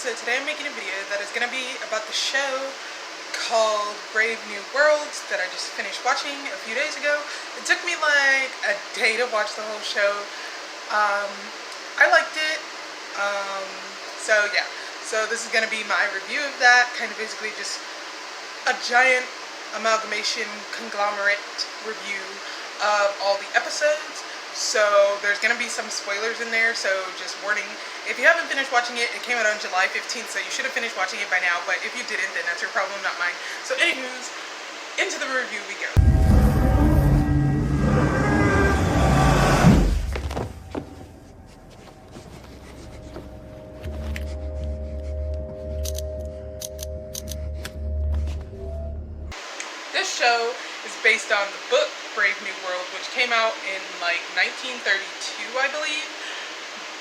So today I'm making a video that is going to be about the show called Brave New Worlds that I just finished watching a few days ago. It took me like a day to watch the whole show. I liked it. So yeah, so this is going to be my review of that, kind of basically just a giant amalgamation conglomerate review of all the episodes. So there's going to be some spoilers in there, so just warning. If you haven't finished watching it, it came out on July 15th, so you should have finished watching it by now, but if you didn't, then that's your problem, not mine. So anywho's, into the review we go. This show is based on the book Brave New World, which came out in like 1932, I believe.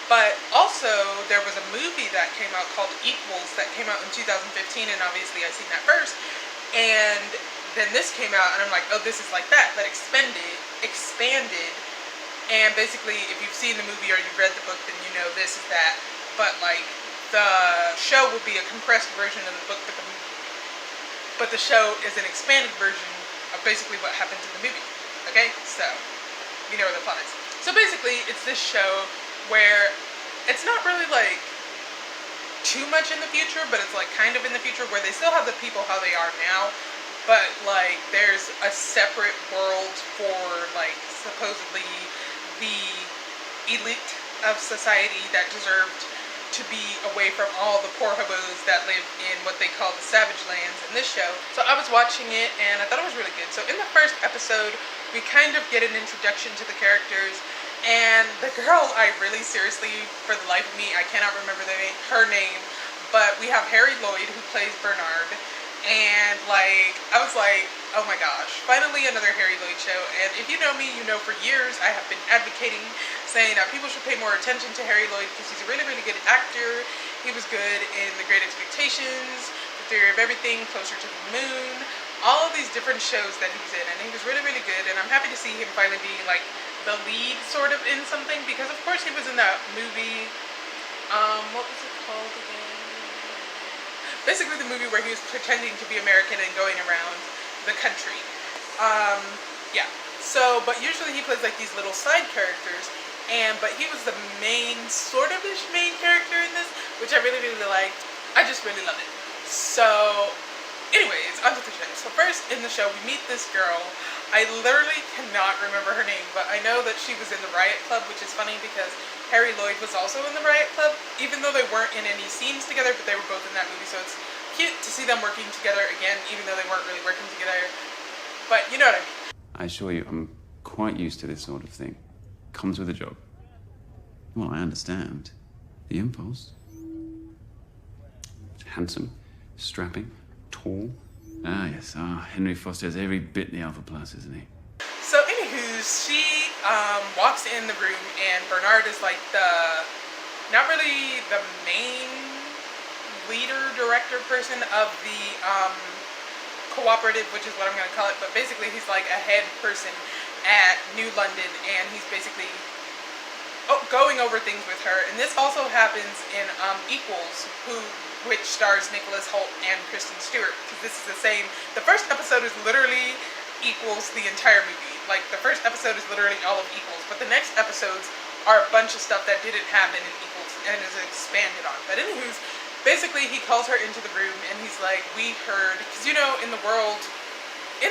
But also there was a movie that came out called Equals that came out in 2015, and obviously I seen that first. And then this came out and I'm like, oh, this is like that, but expanded. And basically if you've seen the movie or you've read the book, then you know this is that. But like the show will be a compressed version of the book, but the show is an expanded version of basically what happens in the movie. Okay, so you know where the plot is. So basically it's this show where it's not really like too much in the future, but it's like kind of in the future, where they still have the people how they are now, but like there's a separate world for like supposedly the elite of society that deserved to be away from all the poor hobos that live in what they call the savage lands in this show. So I was watching it and I thought it was really good. So in the first episode we kind of get an introduction to the characters. And the girl, I really seriously, for the life of me, I cannot remember her name, but we have Harry Lloyd who plays Bernard, and like, I was like, oh my gosh, finally another Harry Lloyd show. And if you know me, you know for years I have been advocating, saying that people should pay more attention to Harry Lloyd because he's a really, really good actor. He was good in The Great Expectations, The Theory of Everything, Closer to the Moon, all of these different shows that he was in, and he was really, really good, and I'm happy to see him finally being like the lead sort of in something, because of course he was in that movie, what was it called again? Basically the movie where he was pretending to be American and going around the country. Yeah, so, but usually he plays like these little side characters, but he was the main, sort of-ish main character in this, which I really, really liked. I just really loved it. So anyways, onto the show. So first in the show we meet this girl. I literally cannot remember her name, but I know that she was in the Riot Club, which is funny because Harry Lloyd was also in the Riot Club, even though they weren't in any scenes together, but they were both in that movie, so it's cute to see them working together again, even though they weren't really working together. But you know what I mean. I assure you, I'm quite used to this sort of thing. Comes with a job. Well, I understand. The impulse. Handsome, strapping, tall. Ah, yes. Henry Foster has every bit the Alpha Plus, isn't he? So, anywho, she walks in the room, and Bernard is like not really the main leader, director person of the cooperative, which is what I'm going to call it, but basically he's like a head person at New London, and he's basically going over things with her. And this also happens in Equals, which stars Nicholas Hoult and Kristen Stewart, because this is the first episode is literally Equals the entire movie. Like, the first episode is literally all of Equals, but the next episodes are a bunch of stuff that didn't happen in Equals and is expanded on. But anywho's, basically he calls her into the room and he's like, we heard, because you know, in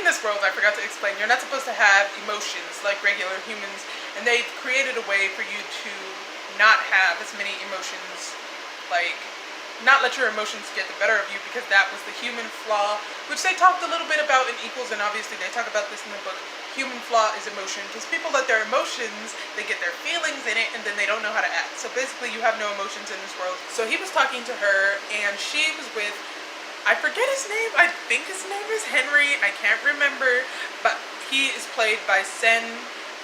this world, I forgot to explain, you're not supposed to have emotions like regular humans, and they've created a way for you to not have as many emotions, like not let your emotions get the better of you, because that was the human flaw, which they talked a little bit about in Equals, and obviously they talk about this in the book. Human flaw is emotion, because people let their emotions, they get their feelings in it, and then they don't know how to act. So basically you have no emotions in this world. So he was talking to her, and she was with, I forget his name, I think his name is Henry, I can't remember, but he is played by Sen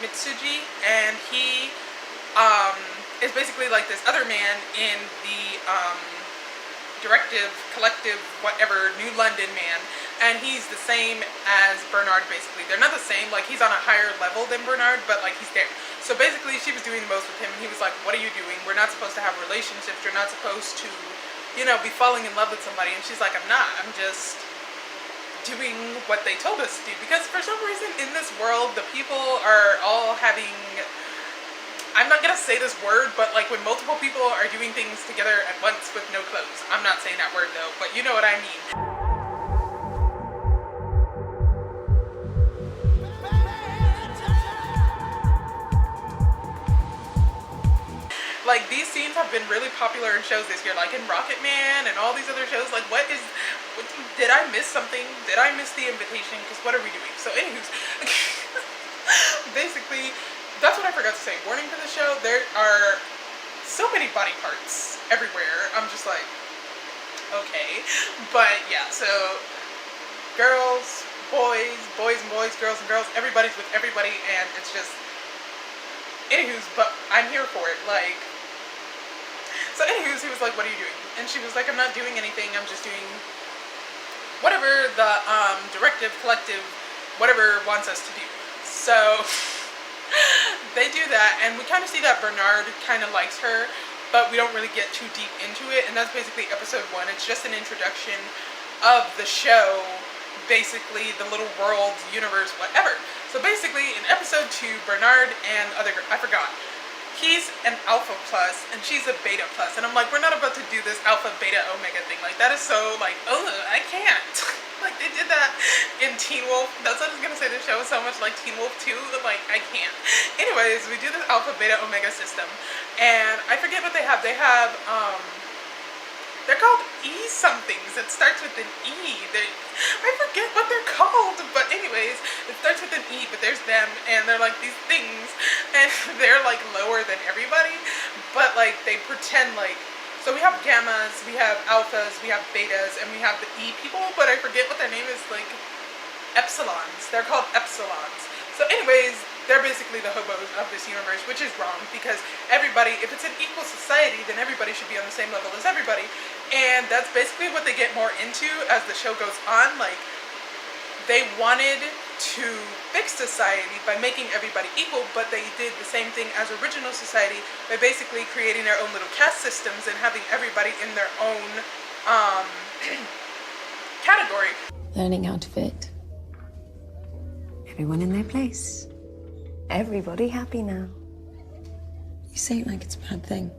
Mitsuji, and he is basically like this other man in the collective, whatever, New London man, and he's the same as Bernard. Basically they're not the same, like he's on a higher level than Bernard, but like he's there. So basically she was doing the most with him, and he was like, what are you doing? We're not supposed to have relationships, you're not supposed to be falling in love with somebody. And she's like, I'm not. I'm just doing what they told us to do. Because for some reason in this world, the people are all having, I'm not gonna say this word, but like when multiple people are doing things together at once with no clothes. I'm not saying that word though, but you know what I mean. Like, these scenes have been really popular in shows this year, like in Rocket Man and all these other shows. Like, did I miss something? Did I miss the invitation? Because what are we doing? So, anywho's, basically, that's what I forgot to say. Warning for the show, there are so many body parts everywhere. I'm just like, okay. But, yeah, so, girls, boys and boys, girls and girls, everybody's with everybody, and it's just, anywho's, but I'm here for it, like. So anywho's, he was like, what are you doing? And she was like, I'm not doing anything, I'm just doing whatever the directive, collective, whatever wants us to do. So they do that, and we kind of see that Bernard kind of likes her, but we don't really get too deep into it, and that's basically episode 1. It's just an introduction of the show, basically the little world, universe, whatever. So basically in episode 2, Bernard and I forgot. He's an alpha plus and she's a beta plus, and I'm like, we're not about to do this alpha beta omega thing. Like, that is so like, oh, I can't. Like, they did that in Teen Wolf. That's what I was gonna say. The show is so much like Teen Wolf 2. Like, I can't. Anyways, we do this alpha beta omega system, and I forget what they have. They're called E somethings. It starts with an E. I forget what they're called, but anyways, it starts with an E, but there's them, and they're like these things, and they're like lower than everybody, but like they pretend like, so we have gammas, we have alphas, we have betas, and we have the E people, but I forget what their name is, like epsilons. They're called epsilons. So anyways, they're basically the hobos of this universe, which is wrong, because everybody, if it's an equal society, then everybody should be on the same level as everybody. And that's basically what they get more into as the show goes on. Like, they wanted to fix society by making everybody equal, but they did the same thing as original society by basically creating their own little caste systems and having everybody in their own category. Learning how to fit. Everyone in their place. Everybody happy now. You say it like it's a bad thing.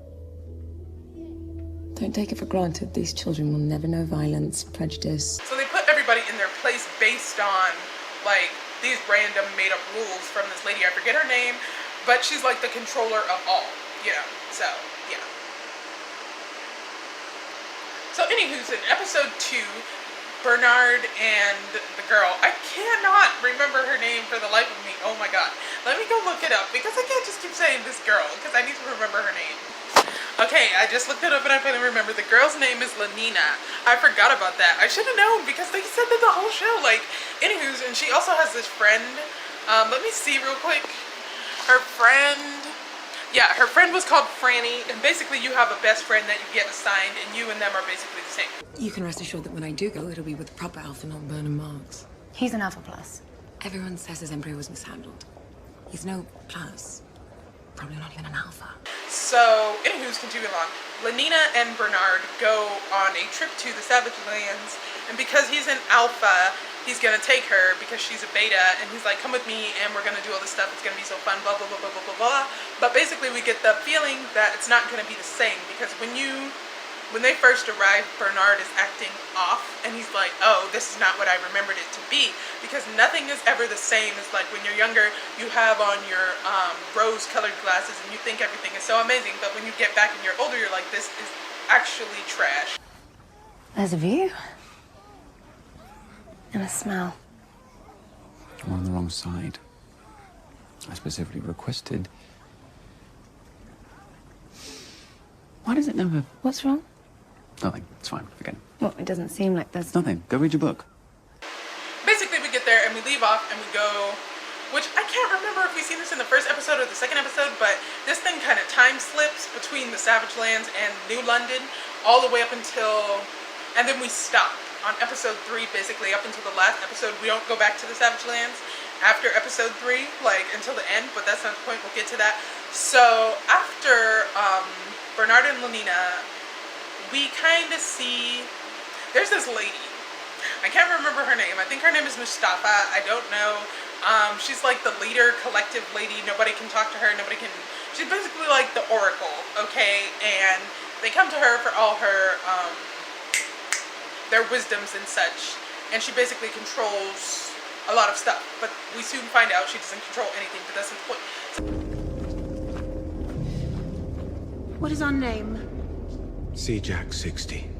Don't take it for granted. These children will never know violence, prejudice. So they put everybody in their place based on, like, these random made-up rules from this lady. I forget her name, but she's like the controller of all, so, yeah. So, anywho's, in episode 2, Bernard and the girl, I cannot remember her name for the life of me. Oh my god. Let me go look it up, because I can't just keep saying this girl, because I need to remember her name. Okay, I just looked it up and I finally remember. The girl's name is Lenina. I forgot about that. I should have known, because they said that the whole show. Like, anywho's, and she also has this friend. Let me see real quick. Her friend was called Franny, and basically you have a best friend that you get assigned, and you and them are basically the same. You can rest assured that when I do go, it'll be with proper alpha, not burning marks. He's an alpha plus. Everyone says his embryo was mishandled. He's no plus. Probably not even an alpha. So, anywho's, continuing along. Lenina and Bernard go on a trip to the Savage Lands, and because he's an alpha, he's gonna take her because she's a beta, and he's like, come with me and we're gonna do all this stuff, it's gonna be so fun, blah blah blah blah blah blah blah. But basically we get the feeling that it's not gonna be the same, because when they first arrive, Bernard is acting off, and he's like, oh, this is not what I remembered it to be, because nothing is ever the same as, like, when you're younger, you have on your rose-colored glasses, and you think everything is so amazing, but when you get back and you're older, you're like, this is actually trash. There's a view. And a smell. We're on the wrong side. I specifically requested. Why does it never... What's wrong? Nothing. It's fine. Forget it. Well, it doesn't seem like there's... It's nothing. Go read your book. Basically, we get there and we leave off and we go, which I can't remember if we've seen this in the first episode or the second episode, but this thing kind of time slips between the Savage Lands and New London all the way up until, and then we stop on episode 3, basically up until the last episode. We don't go back to the Savage Lands after episode 3, like until the end, but that's not the point. We'll get to that. So after Bernard and Lenina we kind of see, there's this lady. I can't remember her name. I think her name is Mustafa. I don't know. She's like the leader, collective lady. Nobody can talk to her. Nobody can. She's basically like the oracle, okay? And they come to her for all her their wisdoms and such. And she basically controls a lot of stuff. But we soon find out she doesn't control anything. But that's the point. What is our name? Jack 60.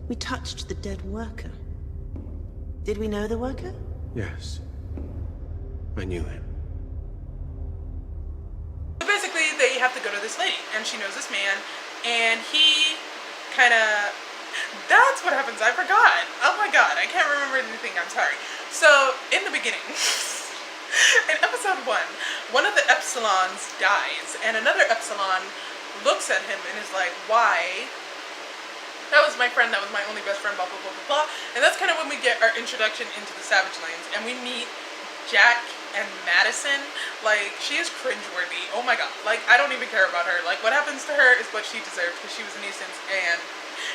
We touched the dead worker. Did we know the worker? Yes. I knew him. So basically, they have to go to this lady, and she knows this man, and he kind of, that's what happens, I forgot. Oh my god, I can't remember anything, I'm sorry. So, in the beginning, in episode 1, one of the Epsilons dies, and another Epsilon looks at him and is like, why? That was my friend, that was my only best friend, blah, blah, blah, blah, blah. And that's kind of when we get our introduction into the Savage Lands. And we meet Jack and Madison. Like, she is cringeworthy. Oh my god. Like, I don't even care about her. Like, what happens to her is what she deserves because she was a nuisance. And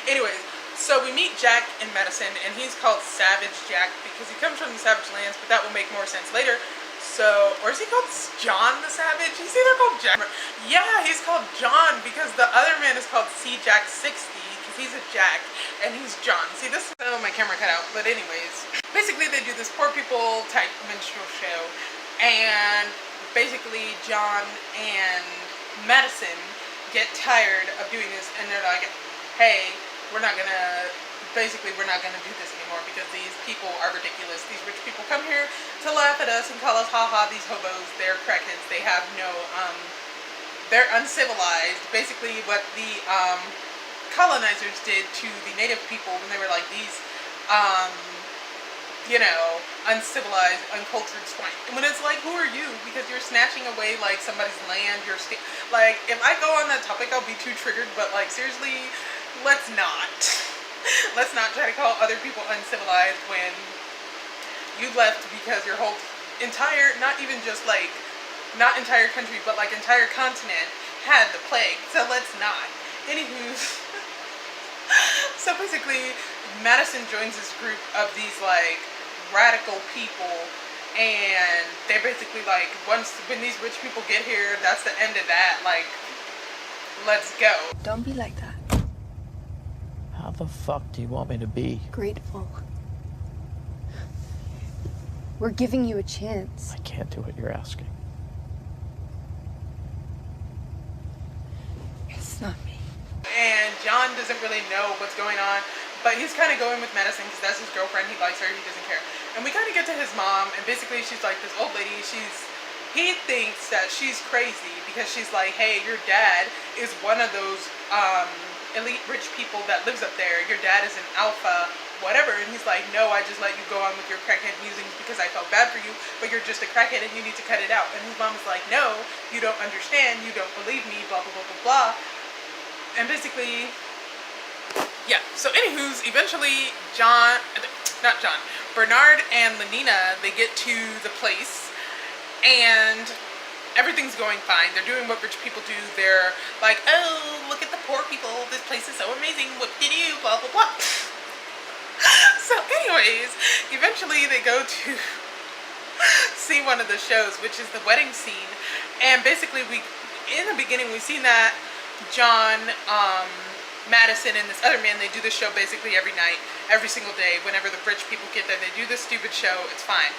anyways, so we meet Jack and Madison, and he's called Savage Jack because he comes from the Savage Lands, but that will make more sense later. So, or is he called John the Savage? He's either called Jack. Yeah, he's called John because the other man is called Jack 60. He's a Jack, and he's John. See, this is my camera cut out, but anyways. Basically, they do this poor people type minstrel show, and basically John and Madison get tired of doing this, and they're like, hey, we're not gonna do this anymore because these people are ridiculous. These rich people come here to laugh at us and call us haha, these hobos, they're crackheads, they have no, they're uncivilized. Basically what the, colonizers did to the native people when they were like these, you know, uncivilized, uncultured swine. And when it's like, who are you? Because you're snatching away like somebody's land, like, if I go on that topic, I'll be too triggered, but like, seriously, let's not. Let's not try to call other people uncivilized when you left because your whole entire, not even just like, not entire country, but like entire continent had the plague. So let's not. Anywho, so basically, Madison joins this group of these like radical people, and they're basically like, when these rich people get here, that's the end of that. Like, let's go. Don't be like that. How the fuck do you want me to be? Grateful. We're giving you a chance. I can't do what you're asking. It's not me. And John doesn't really know what's going on, but he's kind of going with Madison because that's his girlfriend. He likes her. He doesn't care. And we kind of get to his mom, and basically she's like this old lady. He thinks that she's crazy because she's like, hey, your dad is one of those elite rich people that lives up there. Your dad is an alpha, whatever. And he's like, no, I just let you go on with your crackhead musings because I felt bad for you, but you're just a crackhead and you need to cut it out. And his mom is like, no, you don't understand. You don't believe me, blah, blah, blah, blah, blah. And basically, yeah. So anywho's, eventually Bernard and Lenina, they get to the place and everything's going fine. They're doing what rich people do. They're like, oh, look at the poor people. This place is so amazing. What did you? Blah, blah, blah. So anyways, eventually they go to see one of the shows, which is the wedding scene. And basically in the beginning, we've seen that John, Madison, and this other man, they do this show basically every night, every single day. Whenever the rich people get there, they do this stupid show. It's fine.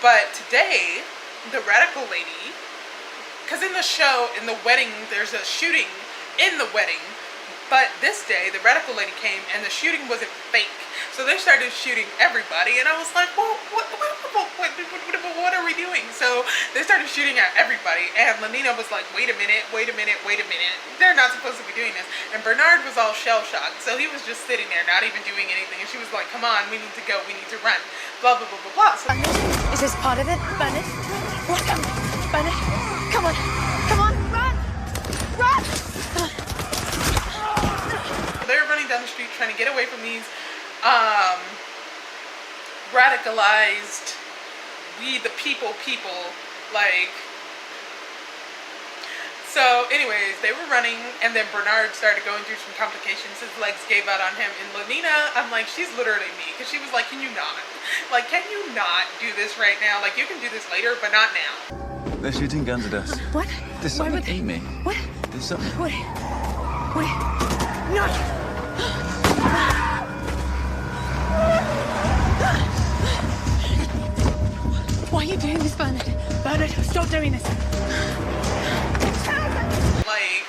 But today, the radical lady, because in the show, in the wedding, there's a shooting in the wedding. But this day, the radical lady came and the shooting wasn't fake. So they started shooting everybody, and I was like, well, what are we doing? So they started shooting at everybody, and Lenina was like, wait a minute. They're not supposed to be doing this. And Bernard was all shell-shocked, so he was just sitting there, not even doing anything. And she was like, come on, we need to go, we need to run, blah, blah, blah, blah, blah. So Is this part of it? Bernard? Bernard? Come on, run! Run! they're running down the street trying to get away from these radicalized, we the people, like, So anyways, they were running, and then Bernard started going through some complications. His legs gave out on him, and Lenina, I'm like, she's literally me, because she was like, can you not? Like, can you not do this right now? Like, you can do this later, but not now. They're shooting guns at us. What? There's Why something, would they- Amy. What? There's something. Wait. Wait. No! Why are you doing this, Bernard? Bernard, stop doing this. Like,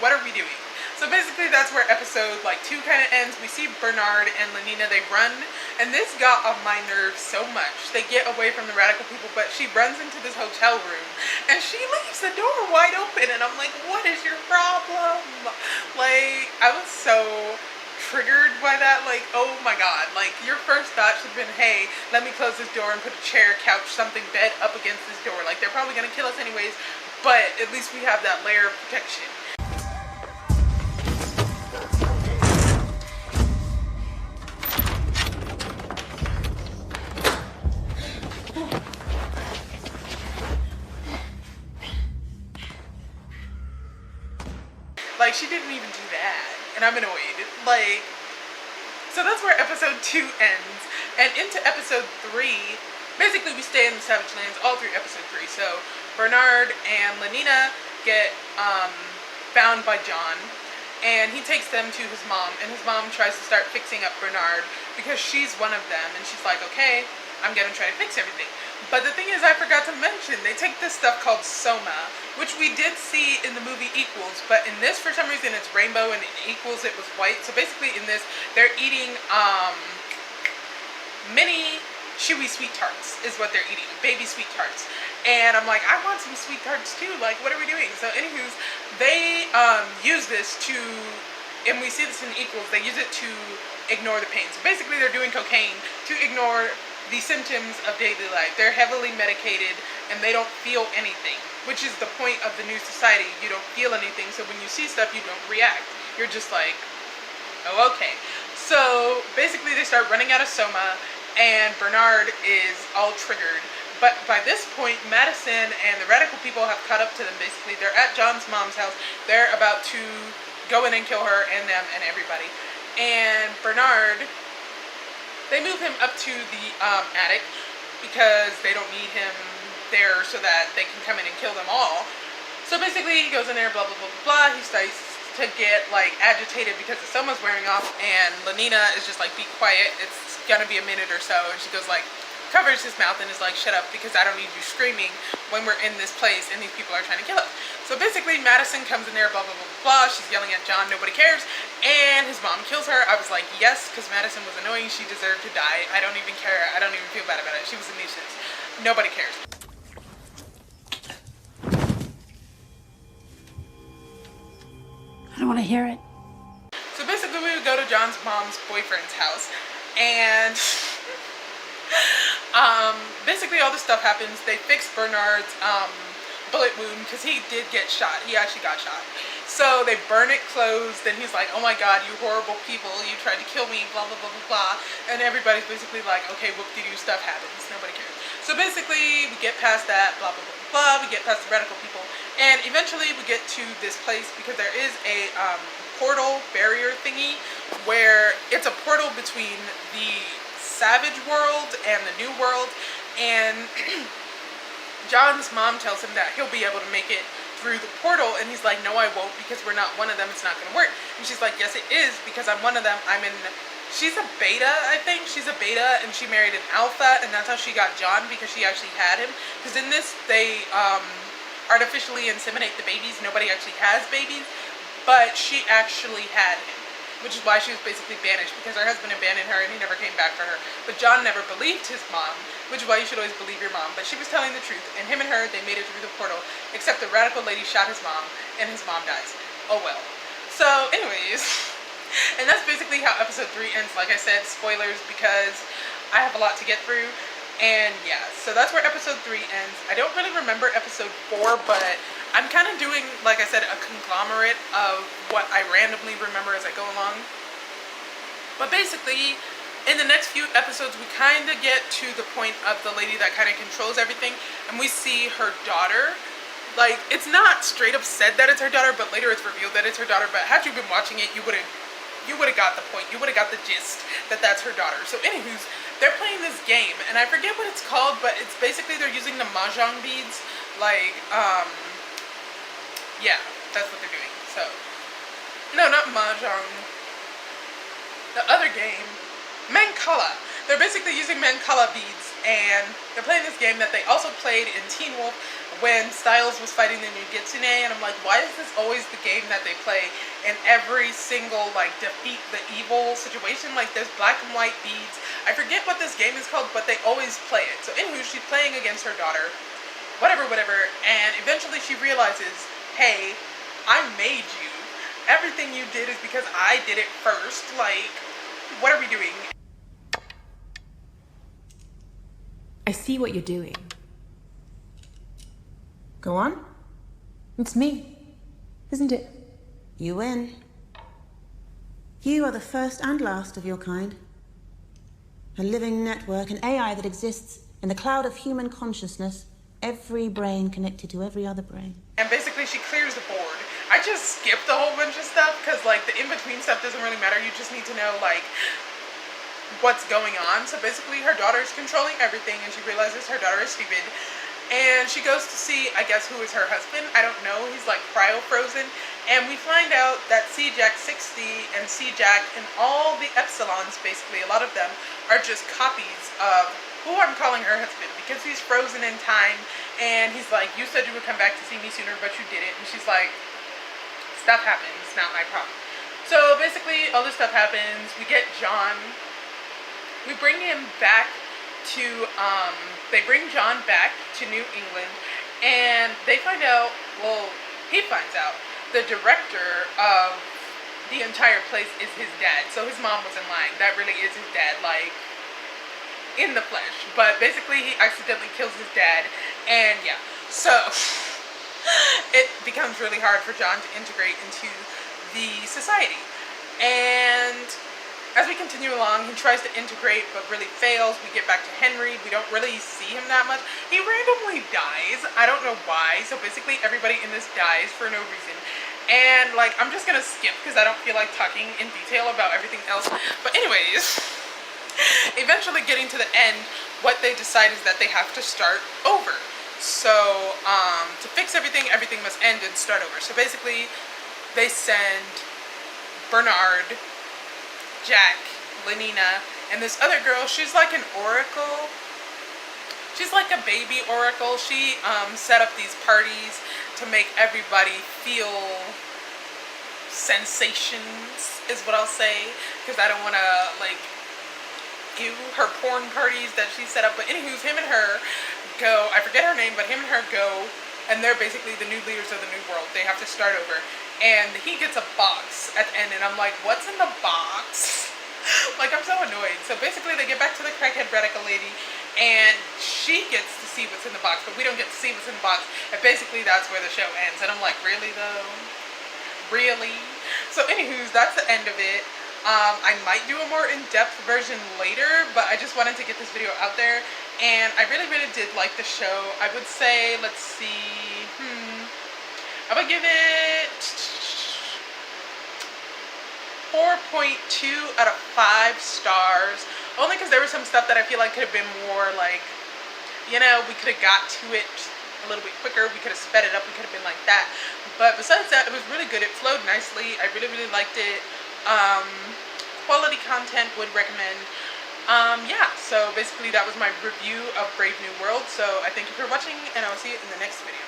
what are we doing? So basically that's where episode like 2 kind of ends. We see Bernard and Lenina, they run, and this got on my nerves so much. They get away from the radical people, but she runs into this hotel room and she leaves the door wide open, and I'm like, what is your problem? Like, I was so triggered by that. Like, oh my god, like, your first thought should have been, hey, let me close this door and put a chair, couch, something, bed up against this door. Like, they're probably gonna kill us anyways, but at least we have that layer of protection. Like, she didn't even do that, and I'm annoyed. Like, so that's where episode 2 ends, and into episode 3, basically we stay in the Savage Lands all through episode 3. So Bernard and Lenina get found by John, and he takes them to his mom, and his mom tries to start fixing up Bernard because she's one of them, and she's like, okay, I'm gonna try to fix everything. But the thing is, I forgot to mention, they take this stuff called soma, which we did see in the movie Equals, but in this, for some reason, it's rainbow, and in Equals, it was white. So basically, in this, they're eating mini chewy sweet tarts is what they're eating, baby sweet tarts. And I'm like, I want some sweet tarts too. Like, what are we doing? So anywho's, they use this to, and we see this in Equals, they use it to ignore the pain. So basically, they're doing cocaine to ignore the symptoms of daily life. They're heavily medicated and they don't feel anything, which is the point of the new society. You don't feel anything, so when you see stuff, you don't react. You're just like, oh, okay. So basically they start running out of soma, and Bernard is all triggered. But by this point, Madison and the radical people have caught up to them. Basically, they're at John's mom's house. They're about to go in and kill her and them and everybody. And Bernard, they move him up to the attic because they don't need him there so that they can come in and kill them all. So basically he goes in there, blah, blah, blah, blah, blah. He starts to get like agitated because the soma's wearing off, and Lenina is just like, be quiet, it's gonna be a minute or so. And she goes like, covers his mouth and is like, shut up, because I don't need you screaming when we're in this place and these people are trying to kill us. So basically Madison comes in there, blah, blah, blah, blah. She's yelling at John, nobody cares. And his mom kills her. I was like, yes, because Madison was annoying. She deserved to die. I don't even care. I don't even feel bad about it. She was a nuisance. Nobody cares. I don't want to hear it. So basically we would go to John's mom's boyfriend's house, and basically all this stuff happens. They fix Bernard's bullet wound because he did get shot. He actually got shot. So they burn it closed, and he's like, oh my god, you horrible people, you tried to kill me, blah, blah, blah, blah, blah. And everybody's basically like, okay, whoop-de-doo, stuff happens. Nobody cares. So basically we get past that, blah, blah, blah, blah, blah. We get past the radical people, and eventually we get to this place because there is a portal barrier thingy where it's a portal between the Savage world and the New World, and John's mom tells him that he'll be able to make it through the portal, and he's like, no, I won't, because we're not one of them. It's not gonna work. And she's like, yes, it is, because I'm one of them. She's a beta, I think. She's a beta, and she married an alpha, and that's how she got John, because she actually had him. Because in this, they artificially inseminate the babies. Nobody actually has babies, but she actually had him, which is why she was basically banished, because her husband abandoned her and he never came back for her. But John never believed his mom, which is why you should always believe your mom. But she was telling the truth, and him and her, they made it through the portal, except the radical lady shot his mom, and his mom dies. Oh well. So anyways, and that's basically how episode 3 ends. Like I said, spoilers, because I have a lot to get through. And yeah, so that's where episode 3 ends. I don't really remember episode 4, but I'm kind of doing, like I said, a conglomerate of what I randomly remember as I go along. But basically, in the next few episodes, we kind of get to the point of the lady that kind of controls everything, and we see her daughter, Like, it's not straight up said that it's her daughter, but later it's revealed that it's her daughter. But had you been watching it, you would have got the point. You would have got the gist that that's her daughter. So anywho's, they're playing this game, and I forget what it's called, but it's basically they're using the mahjong beads. Like, yeah, that's what they're doing. So, no, not mahjong. The other game, Mancala. They're basically using Mancala beads, and they're playing this game that they also played in Teen Wolf when Styles was fighting the new Gitsune, and I'm like, why is this always the game that they play in every single, like, defeat the evil situation? Like, there's black and white beads. I forget what this game is called, but they always play it. So anywho, she's playing against her daughter, whatever, and eventually she realizes, hey, I made you. Everything you did is because I did it first. Like, what are we doing? I see what you're doing. Go on. It's me, isn't it? You win. You are the first and last of your kind. A living network, an AI that exists in the cloud of human consciousness, every brain connected to every other brain. And basically she clears the board. I just skipped a whole bunch of stuff because, like, the in-between stuff doesn't really matter. You just need to know, like, what's going on. So basically her daughter is controlling everything, and she realizes her daughter is stupid. And she goes to see, I guess, who is her husband. I don't know. He's like cryo-frozen. And we find out that C-Jack 60 and C-Jack and all the Epsilons, basically, a lot of them, are just copies of who I'm calling her husband, because he's frozen in time. And he's like, you said you would come back to see me sooner, but you didn't. And she's like, stuff happens, not my problem. So basically, all this stuff happens. We get John. We bring him back to, they bring John back to New England, and they find out, well, he finds out, the director of the entire place is his dad. So his mom wasn't lying. That really is his dad, like, in the flesh. But basically, he accidentally kills his dad, and yeah. So, it becomes really hard for John to integrate into the society. And as we continue along, he tries to integrate, but really fails. We get back to Henry. We don't really see him that much. He randomly dies. I don't know why. So basically, everybody in this dies for no reason. And, like, I'm just gonna skip because I don't feel like talking in detail about everything else. But anyways, eventually getting to the end, what they decide is that they have to start over. So, to fix everything, everything must end and start over. So basically, they send Bernard, Jack, Lenina, and this other girl. She's like an oracle. She's like a baby oracle. She set up these parties to make everybody feel sensations, is what I'll say, because I don't want to, like, ew, her porn parties that she set up. But anywho's, him and her go, I forget her name, but him and her go, and they're basically the new leaders of the new world. They have to start over. And he gets a box at the end, and I'm like, what's in the box? Like, I'm so annoyed. So basically, they get back to the crackhead radical lady, and she gets to see what's in the box, but we don't get to see what's in the box. And basically, that's where the show ends. And I'm like, really, though? Really? So anywho's, that's the end of it. I might do a more in-depth version later, but I just wanted to get this video out there. And I really, really did like the show. I would say, let's see, I would give it 4.2 out of 5 stars. Only because there was some stuff that I feel like could have been more, like, you know, we could have got to it a little bit quicker. We could have sped it up. We could have been like that. But besides that, it was really good. It flowed nicely. I really, really liked it. Quality content, would recommend. Yeah, so basically that was my review of Brave New World. So I thank you for watching, and I will see you in the next video.